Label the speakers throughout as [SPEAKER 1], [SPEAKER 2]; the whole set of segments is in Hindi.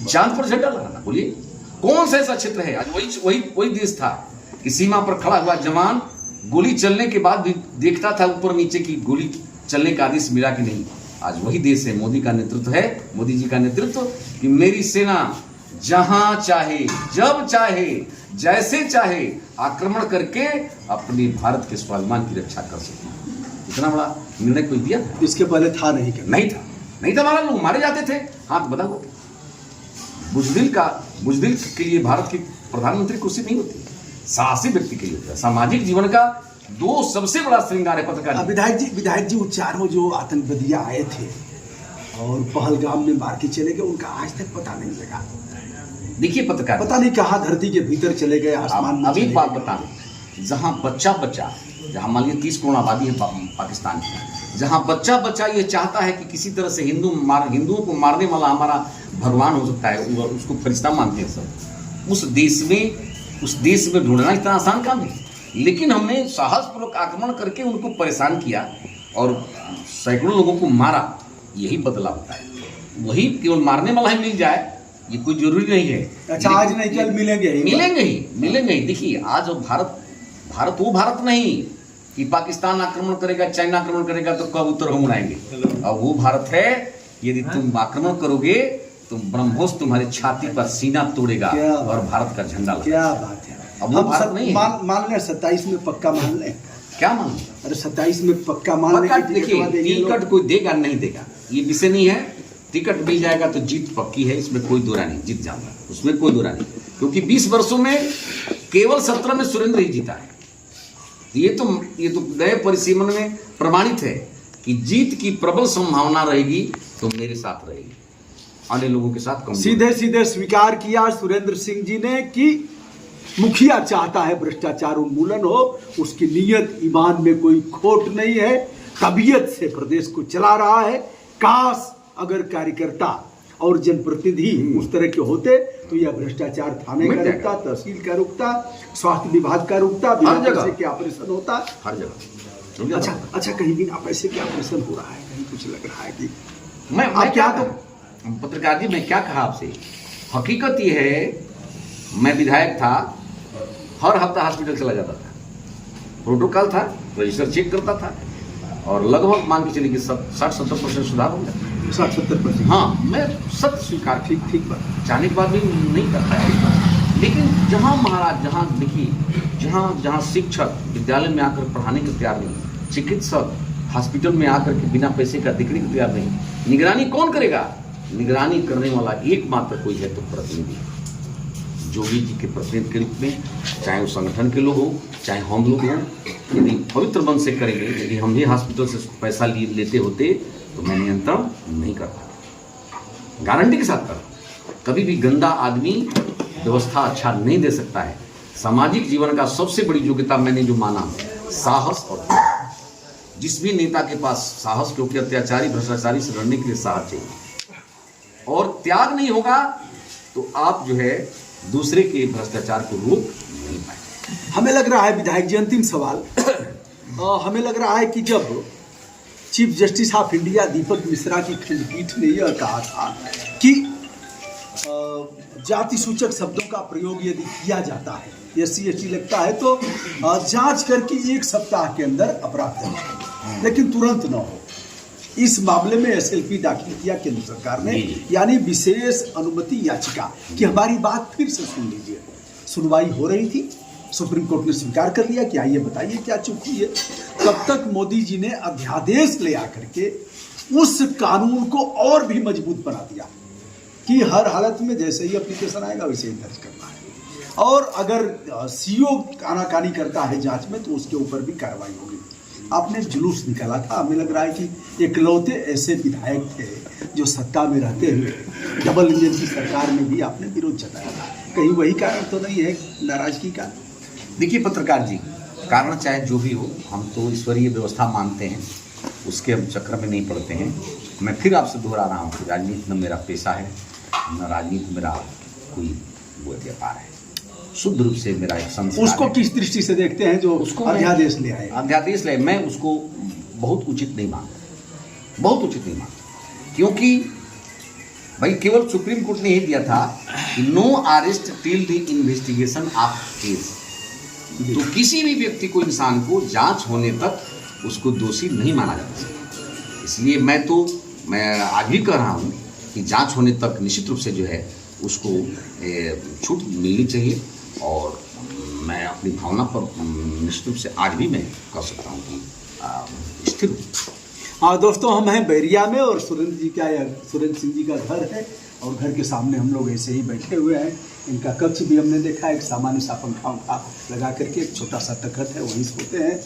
[SPEAKER 1] चांद पर झंडा लगाना, बोलिए कौन सा ऐसा क्षेत्र है? आज वही देश था कि सीमा पर खड़ा हुआ जवान गोली चलने के बाद भी देखता था ऊपर नीचे की गोली चलने का आदेश मिला कि नहीं। आज वही देश है, मोदी का नेतृत्व है, मोदी जी का नेतृत्व कि मेरी सेना जहां चाहे, जब चाहे, जैसे चाहे आक्रमण करके अपने भारत के स्वाभिमान की रक्षा कर सकती है। इतना बड़ा निर्णय कोई दिया?
[SPEAKER 2] इसके पहले था नहीं क्या?
[SPEAKER 1] नहीं था। हमारा लोग मारे जाते थे। हाँ बताओ, बुजदिल के लिए भारत की प्रधानमंत्री कुर्सी नहीं होती, साहसी व्यक्ति के लिए होता है। सामाजिक जीवन का दो सबसे बड़ा श्रृंगार है पत्रकार।
[SPEAKER 2] विधायक जी वो चारों जो आतंकवादियां आए थे और पहलगाम में मार के चले गए, उनका आज तक पता नहीं लगा।
[SPEAKER 1] देखिए पत्रकार,
[SPEAKER 2] पता नहीं कहाँ धरती के भीतर चले गए, आसमान में।
[SPEAKER 1] अभी बात बता, जहां बच्चा जहां मान लीजिए 30 करोड़ आबादी है पाकिस्तान की, जहां बच्चा ये चाहता है कि किसी तरह से हिंदुओं को मारने वाला हमारा भगवान हो सकता है, उसको फरिश्ता मानते हैं सब, उस देश में ढूंढना इतना आसान काम है। लेकिन हमने साहसपूर्वक आक्रमण करके उनको परेशान किया और सैकड़ों लोगों को मारा, यही बदला होता है। वही केवल मारने वाला ही मिल जाए ये कोई जरूरी नहीं है।
[SPEAKER 2] अच्छा, आज नहीं कल मिलेंगे
[SPEAKER 1] ही। देखिए आज भारत वो भारत नहीं कि पाकिस्तान आक्रमण करेगा, चाइना आक्रमण करेगा तो कबूतर हम उड़ाएंगे। और वो भारत है यदि तुम आक्रमण करोगे तो ब्रह्मोस तुम्हारी छाती पर सीना तोड़ेगा और भारत का झंडा लगेगा।
[SPEAKER 2] क्या बात है।
[SPEAKER 1] अब वो भारत नहीं है।
[SPEAKER 2] मान लें 27 में पक्का मान लें।
[SPEAKER 1] क्या मान लें?
[SPEAKER 2] अरे 27 में पक्का मान लें।
[SPEAKER 1] देखिए टिकट कोई देगा नहीं देगा ये विषय नहीं है। टिकट मिल जाएगा तो जीत पक्की है, इसमें कोई दो राय नहीं, जीत जाऊंगा उसमें कोई दो राय नहीं, क्योंकि 20 वर्षों में केवल 17 में सुरेंद्र ही जीता है। ये तो नए परिसीमन में प्रमाणित है कि जीत की प्रबल संभावना रहेगी तो मेरे साथ रहेगी, अन्य लोगों के साथ कम।
[SPEAKER 2] सीधे स्वीकार किया सुरेंद्र सिंह जी ने कि मुखिया चाहता है भ्रष्टाचार उन्मूलन हो, उसकी नीयत ईमान में कोई खोट नहीं है, तबीयत से प्रदेश को चला रहा है। काश अगर कार्यकर्ता और जनप्रतिनिधि उस तरह के होते तो यह भ्रष्टाचार थाने का रुकता, तहसील का रुकता, स्वास्थ्य विभाग का रुकता, बिना पैसे के ऑपरेशन होता
[SPEAKER 1] हर जगह।
[SPEAKER 2] अच्छा कहीं बिना पैसे के ऑपरेशन हो रहा है, कहीं कुछ लग रहा है कि
[SPEAKER 1] मैं क्या तो पत्रकार जी मैं क्या कहा आपसे, हकीकत ये है मैं विधायक था, हर हफ्ता हॉस्पिटल चला जाता था, प्रोटोकॉल था, रजिस्टर चेक करता था और लगभग मान के चलिए कि 60-70% सुधार हो गया।
[SPEAKER 2] 60-70%?
[SPEAKER 1] हाँ, मैं सत्य स्वीकार
[SPEAKER 2] ठीक बात
[SPEAKER 1] चाहने के बाद भी नहीं करता है। लेकिन जहाँ महाराज, जहाँ देखिए जहाँ शिक्षक विद्यालय में आकर पढ़ाने के तैयार नहीं, चिकित्सक हॉस्पिटल में आकर के बिना पैसे का दिखने के तैयार नहीं, निगरानी कौन करेगा? निगरानी करने वाला एकमात्र कोई है तो प्रतिनिधि, जोगी जी के प्रतिनिधि के रूप में, चाहे वो संगठन के लोग हो चाहे हम लोग हों, यदि पवित्र मन से करेंगे, यदि हम भी हॉस्पिटल से पैसा लेते होते तो मैं नियंत्रण नहीं करता, गारंटी के साथ करता। कभी भी गंदा आदमी व्यवस्था अच्छा नहीं दे सकता है। सामाजिक जीवन का सबसे बड़ी योग्यता मैंने जो माना, साहस और त्याग। जिस भी नेता के पास साहस, क्योंकि अत्याचारी भ्रष्टाचारी से लड़ने के लिए साहस चाहिए, और त्याग नहीं होगा तो आप जो है दूसरे के भ्रष्टाचार को रोक नहीं पाएंगे।
[SPEAKER 2] हमें लग रहा है विधायक जी, अंतिम सवाल हमें लग रहा है कि जब चीफ जस्टिस ऑफ इंडिया दीपक मिश्रा की खंडपीठ ने यह कहा था कि जाति सूचक शब्दों का प्रयोग यदि किया जाता है, SC/ST लगता है तो जांच करके 1 सप्ताह के अंदर अपराध दर्ज हो, लेकिन तुरंत न हो। इस मामले में SLP दाखिल किया केंद्र सरकार ने, यानी विशेष अनुमति याचिका कि हमारी बात फिर से सुन लीजिए। सुनवाई हो रही थी, सुप्रीम कोर्ट ने स्वीकार कर लिया कि आइए बताइए क्या चूक हुई है। तब तक मोदी जी ने अध्यादेश ले आकर के उस कानून को और भी मजबूत बना दिया कि हर हालत में जैसे ही एप्लीकेशन आएगा वैसे ही दर्ज करना है, और अगर CO आनाकानी करता है जांच में तो उसके ऊपर भी कार्रवाई होगी। आपने जुलूस निकाला था, हमें लग रहा है कि इकलौते ऐसे विधायक थे जो सत्ता में रहते हुए डबल इंजन की सरकार में भी आपने विरोध जताया था। कहीं वही कारण तो नहीं है नाराजगी का?
[SPEAKER 1] देखिए पत्रकार जी, कारण चाहे जो भी हो, हम तो ईश्वरीय व्यवस्था मानते हैं, उसके हम चक्र में नहीं पड़ते हैं। मैं फिर आपसे दोहरा रहा हूँ कि राजनीति न मेरा पेशा है, न राजनीति मेरा कोई वो व्यापार है, शुद्ध रूप से मेरा एक संस्कार।
[SPEAKER 2] उसको किस दृष्टि से देखते हैं जो उसको अध्यादेश ले आए?
[SPEAKER 1] अध्यादेश ले, मैं उसको बहुत उचित नहीं मानता, क्योंकि भाई केवल सुप्रीम कोर्ट ने ही दिया था कि no arrest till the investigation of case. तो किसी भी व्यक्ति को, इंसान को जांच होने तक उसको दोषी नहीं माना जा सकता। इसलिए मैं आज भी कह रहा हूँ कि जांच होने तक निश्चित रूप से जो है उसको छूट मिलनी चाहिए। और मैं अपनी भावना पर निश्चित रूप से आज भी मैं कह सकता हूँ कि स्थिर हूँ।
[SPEAKER 2] हाँ दोस्तों, हम हैं बैरिया में और सुरेंद्र सिंह जी का घर है और घर के सामने हम लोग ऐसे ही बैठे हुए हैं। इनका कक्ष भी हमने देखा, एक सामान्य सा पंखा लगा करके एक छोटा सा तखत है, वहीं सोते हैं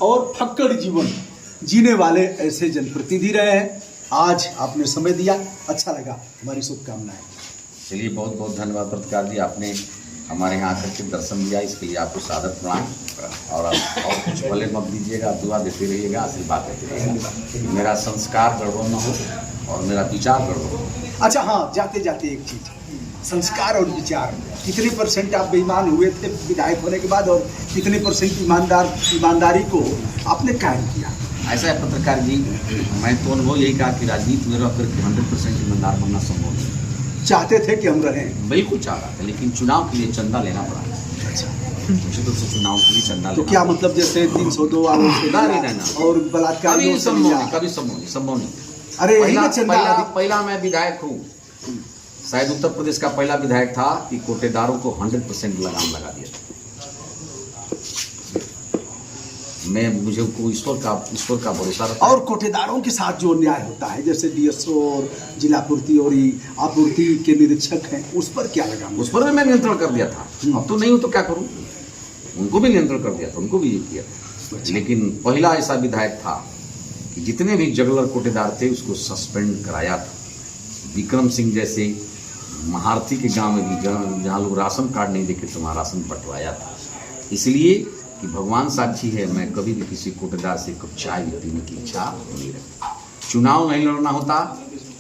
[SPEAKER 2] और फक्कड़ जीवन जीने वाले ऐसे जनप्रतिनिधि रहे हैं। आज आपने समय दिया, अच्छा लगा, हमारी शुभकामनाएं।
[SPEAKER 1] चलिए, बहुत बहुत धन्यवाद पत्रकार जी, आपने हमारे यहाँ आकर के दर्शन दिया, इसके लिए आपको सादर प्रणाम। और कुछ भले मत दीजिएगा, दुआ देते रहिएगा, आशीर्वाद देते रहिएगा, मेरा संस्कार गड़बड़ न हो और मेरा विचार गड़बड़ हो।
[SPEAKER 2] अच्छा हाँ, जाते जाते एक चीज, संस्कार और विचार, कितने % आप बेईमान हुए थे विधायक होने के बाद और कितने % ईमानदारी को आपने कायम किया?
[SPEAKER 1] ऐसा है पत्रकार जी, मैं तो अनुभव यही कहा कि राजनीति में रह करके 100% ईमानदार बनना संभव नहीं।
[SPEAKER 2] चाहते थे कि हम रहें?
[SPEAKER 1] बिल्कुल चाह रहा था, लेकिन चुनाव के लिए चंदा लेना पड़ा।
[SPEAKER 2] अच्छा,
[SPEAKER 1] निश्चित रूप से चुनाव के लिए चंदा
[SPEAKER 2] तो क्या मतलब जैसे 302 वालों से और बलात्कार
[SPEAKER 1] कभी संभव नहीं।
[SPEAKER 2] अरे
[SPEAKER 1] पहला मैं विधायक हूँ, शायद उत्तर प्रदेश का पहला विधायक था कि कोटेदारों को 100% लगाम लगा दिया। मुझे ईश्वर का भरोसा रखा।
[SPEAKER 2] और कोटेदारों के साथ जो अन्याय होता है, जैसे DSO और जिला पूर्ति और आपूर्ति के निरीक्षक हैं, उस पर क्या लगा?
[SPEAKER 1] उस पर भी मैं नियंत्रण कर दिया था। अब तो नहीं हो तो क्या करूं, उनको भी नियंत्रण कर दिया था, उनको भी ये किया था। लेकिन पहला ऐसा विधायक था कि जितने भी जगलर कोटेदार थे उसको सस्पेंड कराया था। विक्रम सिंह जैसे महारथी के गांव में भी जहाँ लोग राशन कार्ड नहीं देखे तो वहाँ राशन बंटवाया था। इसलिए कि भगवान साक्षी है, मैं कभी भी किसी कोटेदार से कप चाय पीने की इच्छा नहीं रखता। चुनाव नहीं लड़ना होता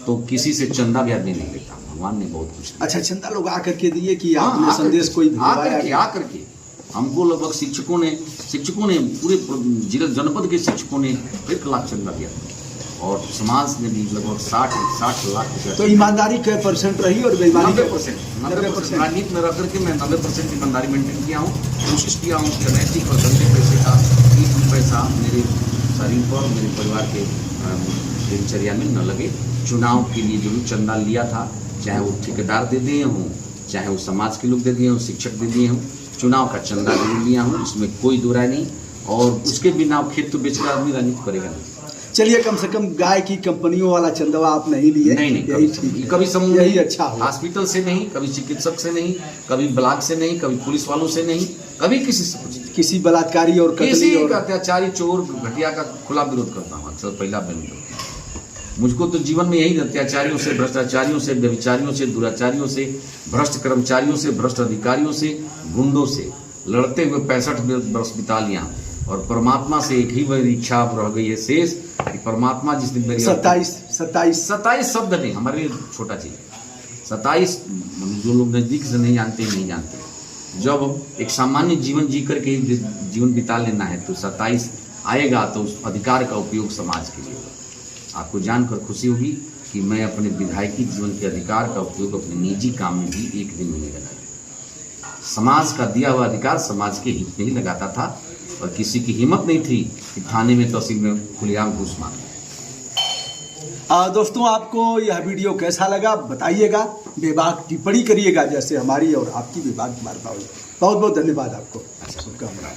[SPEAKER 1] तो किसी से चंदा भी आदमी नहीं लेता। भगवान ने बहुत कुछ।
[SPEAKER 2] अच्छा, चंदा लोग आकर के दिए कि आपने संदेश कोई
[SPEAKER 1] आकर के हमको लगभग शिक्षकों ने पूरे जिला जनपद के शिक्षकों ने 1 लाख चंदा दिया और समाज ने भी लगभग 60 लाख रुपया।
[SPEAKER 2] तो ईमानदारी क्या % रही और बेईमानी
[SPEAKER 1] 90%। राजनीति में रह करके मैं 90% ईमानदारी मेंटेन किया हूँ। कोशिश किया हूँ कि अनैतिक और गंदे पैसे का एक भी पैसा मेरे शरीर पर, मेरे परिवार के दिनचर्या में न लगे। चुनाव के लिए जो भी चंदा लिया था, चाहे वो ठेकेदार दे दिए हों, चाहे वो समाज के लोग दे दिए हों, शिक्षक दे दिए हों, चुनाव का चंदा जरूर लिया हूँ, इसमें कोई दो राय नहीं। और उसके बिना खेत तो बेचकर आदमी राजनीति करेगा नहीं।
[SPEAKER 2] चलिए, कम से कम गाय की कंपनियों वाला चंदवा आप नहीं लिए।
[SPEAKER 1] नहीं, कभी समूह
[SPEAKER 2] यही अच्छा हो।
[SPEAKER 1] हॉस्पिटल से नहीं, कभी चिकित्सक से नहीं, कभी ब्लॉक से नहीं, कभी पुलिस वालों से नहीं, कभी किसी से कुछ,
[SPEAKER 2] किसी बलात्कारी और
[SPEAKER 1] किसी अत्याचारी, चोर, घटिया का खुला विरोध करता हूँ। अक्सर पहला बन मुझको तो जीवन में यही अत्याचारियों से, भ्रष्टाचारियों से, व्यभिचारियों से, दुराचारियों से, भ्रष्ट कर्मचारियों से, भ्रष्ट अधिकारियों से, गुंडों से लड़ते हुए 65 वर्ष बिता लिया। और परमात्मा से एक ही मेरी इच्छा रह गई है शेष कि परमात्मा जिस दिन मेरी 27 शब्द नहीं, हमारे लिए छोटा चीज 27 जो लोग नजदीक से नहीं जानते। जब एक सामान्य जीवन जी करके जीवन बिता लेना है तो 27 आएगा तो उस अधिकार का उपयोग समाज के लिए होगा। आपको जानकर खुशी होगी कि मैं अपने विधायकी जीवन के अधिकार का उपयोग अपने निजी काम में भी एक दिन में नहीं लगाया। समाज का दिया हुआ अधिकार समाज के हित में ही लगाता था और किसी की हिम्मत नहीं थी कि थाने में, तहसील में खुलेआम घूस मांगे।
[SPEAKER 2] दोस्तों, आपको यह वीडियो कैसा लगा बताइएगा, बेबाक टिप्पणी करिएगा, जैसे हमारी और आपकी बेबाक वार्ता हुई। बहुत बहुत धन्यवाद आपको। शुभकामनाएं।